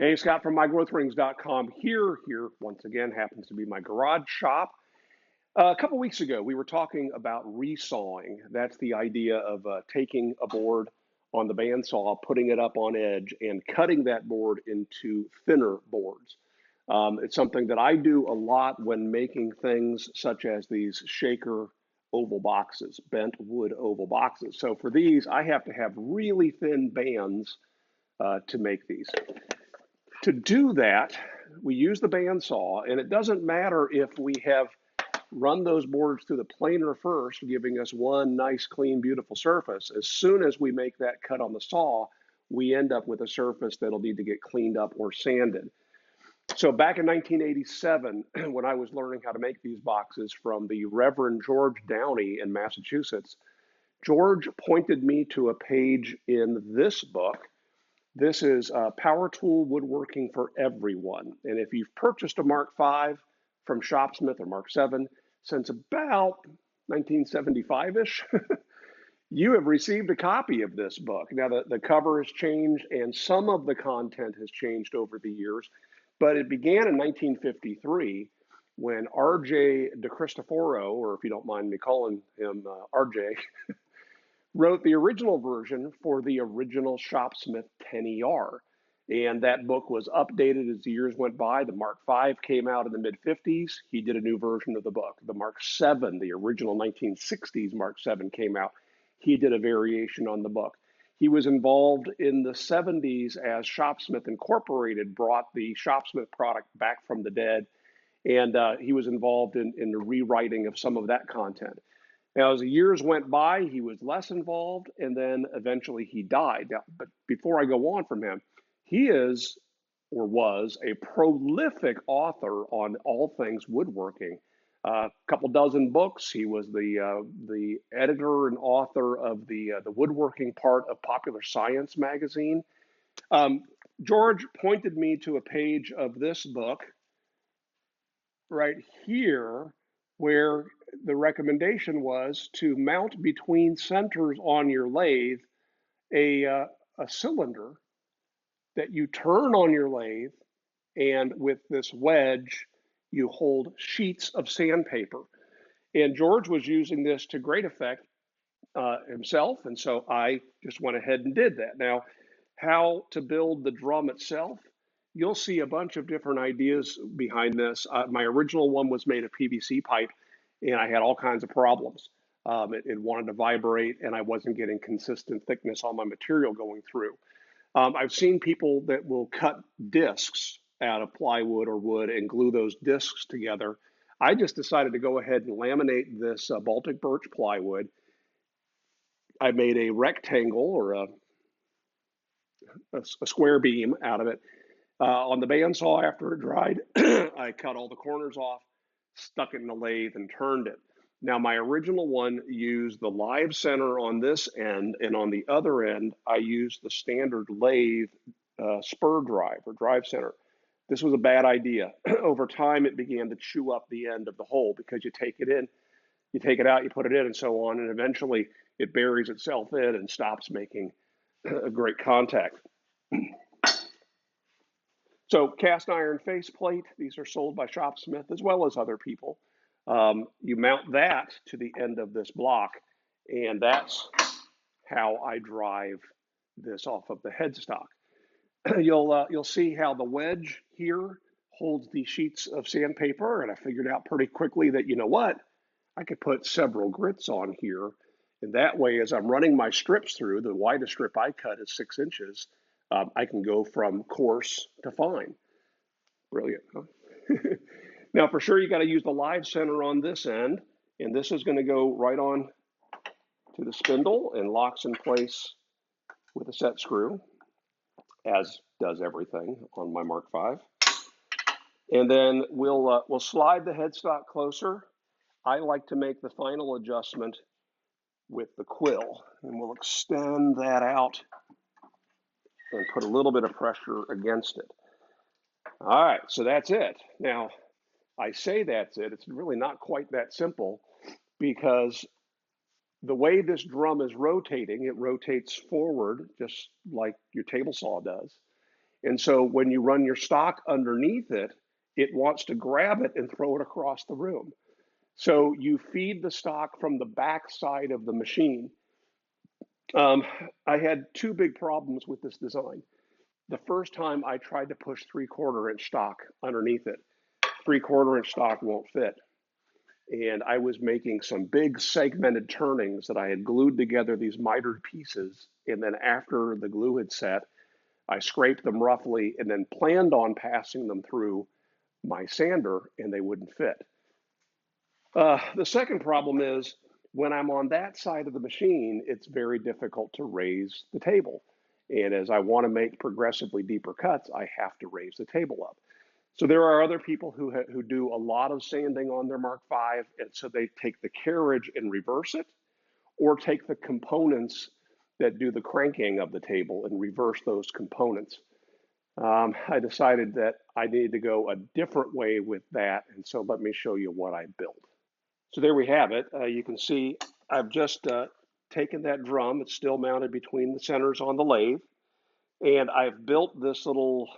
Hey, Scott from MyGrowthRings.com here once again, happens to be my garage shop. A couple weeks ago, we were talking about resawing. That's the idea of taking a board on the bandsaw, putting it up on edge, and cutting that board into thinner boards. It's something that I do a lot when making things such as these shaker oval boxes, bent wood oval boxes. So for these, I have to have really thin bands to make these. To do that, we use the bandsaw, and it doesn't matter if we have run those boards through the planer first, giving us one nice, clean, beautiful surface. As soon as we make that cut on the saw, we end up with a surface that'll need to get cleaned up or sanded. So back in 1987, when I was learning how to make these boxes from the Reverend George Downey in Massachusetts, George pointed me to a page in this book. This is Power Tool Woodworking for Everyone. And if you've purchased a Mark V from Shopsmith or Mark VII since about 1975-ish, you have received a copy of this book. Now, the cover has changed and some of the content has changed over the years, but it began in 1953 when R.J. DeCristoforo, or if you don't mind me calling him R.J., wrote the original version for the original Shopsmith 10ER. And that book was updated as the years went by. The Mark V came out in the mid-50s. He did a new version of the book. The Mark VII, the original 1960s Mark VII came out. He did a variation on the book. He was involved in the 70s as Shopsmith Incorporated brought the Shopsmith product back from the dead. And he was involved in the rewriting of some of that content. Now, as the years went by, he was less involved, and then eventually he died. Now, but before I go on from him, he is or was a prolific author on all things woodworking. A couple dozen books. He was the editor and author of the woodworking part of Popular Science magazine. George pointed me to a page of this book right here where the recommendation was to mount between centers on your lathe a cylinder that you turn on your lathe, and with this wedge, you hold sheets of sandpaper. And George was using this to great effect himself, and so I just went ahead and did that. Now, how to build the drum itself, you'll see a bunch of different ideas behind this. My original one was made of PVC pipe, and I had all kinds of problems. It wanted to vibrate, and I wasn't getting consistent thickness on my material going through. I've seen people that will cut discs out of plywood or wood and glue those discs together. I just decided to go ahead and laminate this Baltic birch plywood. I made a rectangle or a square beam out of it. On the bandsaw after it dried, I cut all the corners off, stuck it in the lathe, and turned it. Now, my original one used the live center on this end, and on the other end, I used the standard lathe spur drive or drive center. This was a bad idea. Over time, it began to chew up the end of the hole because you take it in, you take it out, you put it in, and so on, and eventually it buries itself in and stops making a great contact. So cast iron faceplate, these are sold by Shopsmith as well as other people. You mount that to the end of this block, and that's how I drive this off of the headstock. You'll see how the wedge here holds the sheets of sandpaper, and I figured out pretty quickly that, you know what, I could put several grits on here, and that way, as I'm running my strips through, the widest strip I cut is 6 inches, I can go from coarse to fine. Brilliant, huh? Now, for sure, you got to use the live center on this end, and this is going to go right on to the spindle and locks in place with a set screw, as does everything on my Mark V. And then we'll slide the headstock closer. I like to make the final adjustment with the quill, and we'll extend that out and put a little bit of pressure against it. All right, so that's it. Now, I say that's it. It's really not quite that simple because the way this drum is rotating, it rotates forward just like your table saw does. And so when you run your stock underneath it, it wants to grab it and throw it across the room. So you feed the stock from the back side of the machine. Um, I had two big problems with this design. The first time I tried to push 3/4 inch stock underneath it, 3/4 inch stock won't fit. And I was making some big segmented turnings that I had glued together these mitered pieces. And then after the glue had set, I scraped them roughly and then planned on passing them through my sander and they wouldn't fit. The second problem is when I'm on that side of the machine, it's very difficult to raise the table. And as I want to make progressively deeper cuts, I have to raise the table up. So there are other people who do a lot of sanding on their Mark V, and so they take the carriage and reverse it, or take the components that do the cranking of the table and reverse those components. I decided that I needed to go a different way with that, and so let me show you what I built. So there we have it. You can see I've just taken that drum. It's still mounted between the centers on the lathe. And I've built this little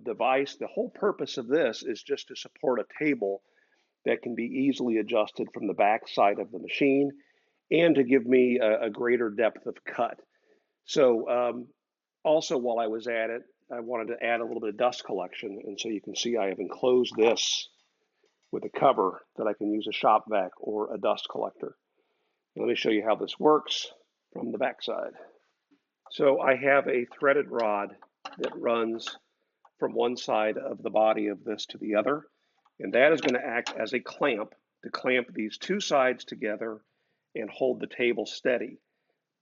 device. The whole purpose of this is just to support a table that can be easily adjusted from the back side of the machine and to give me a greater depth of cut. So also while I was at it, I wanted to add a little bit of dust collection. And so you can see I have enclosed this with a cover that I can use a shop vac or a dust collector. Let me show you how this works from the back side. So I have a threaded rod that runs from one side of the body of this to the other, and that is going to act as a clamp to clamp these two sides together and hold the table steady.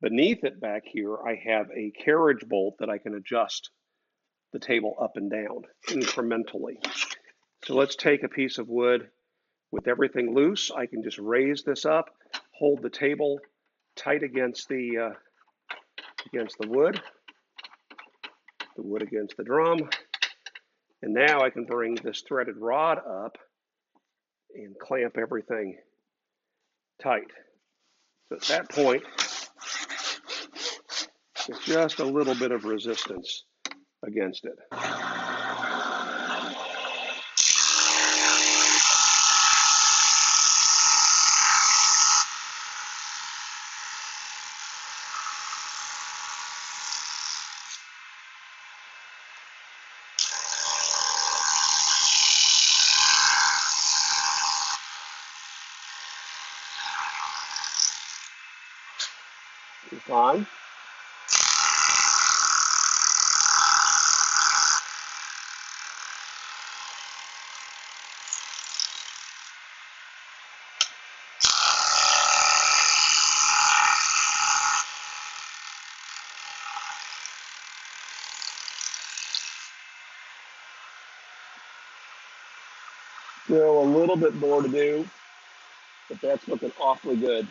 Beneath it back here, I have a carriage bolt that I can adjust the table up and down incrementally. So let's take a piece of wood with everything loose. I can just raise this up, hold the table tight against the wood against the drum, and now I can bring this threaded rod up and clamp everything tight. So at that point, there's just a little bit of resistance against it. Fine. Still a little bit more to do, but that's looking awfully good.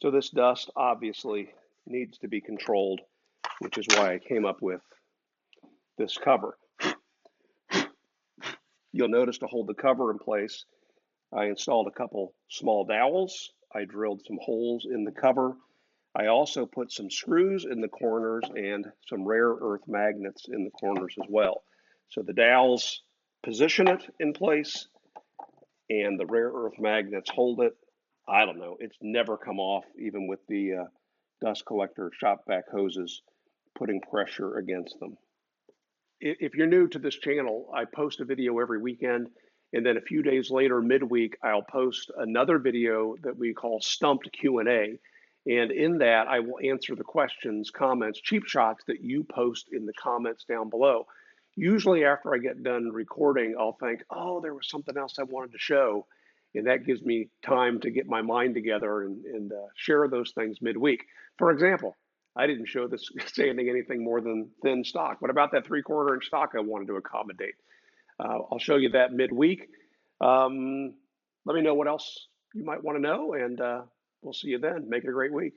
So this dust obviously needs to be controlled, which is why I came up with this cover. You'll notice to hold the cover in place, I installed a couple small dowels. I drilled some holes in the cover. I also put some screws in the corners and some rare earth magnets in the corners as well. So the dowels position it in place and the rare earth magnets hold it. I don't know, it's never come off even with the dust collector shop vac hoses putting pressure against them. If you're new to this channel, I post a video every weekend, and then a few days later, midweek, I'll post another video that we call Stumped Q&A. And in that, I will answer the questions, comments, cheap shots that you post in the comments down below. Usually after I get done recording, I'll think, oh, there was something else I wanted to show. And that gives me time to get my mind together and share those things midweek. For example, I didn't show this sanding anything more than thin stock. What about that 3/4 inch stock I wanted to accommodate? I'll show you that midweek. Let me know what else you might want to know, and we'll see you then. Make it a great week.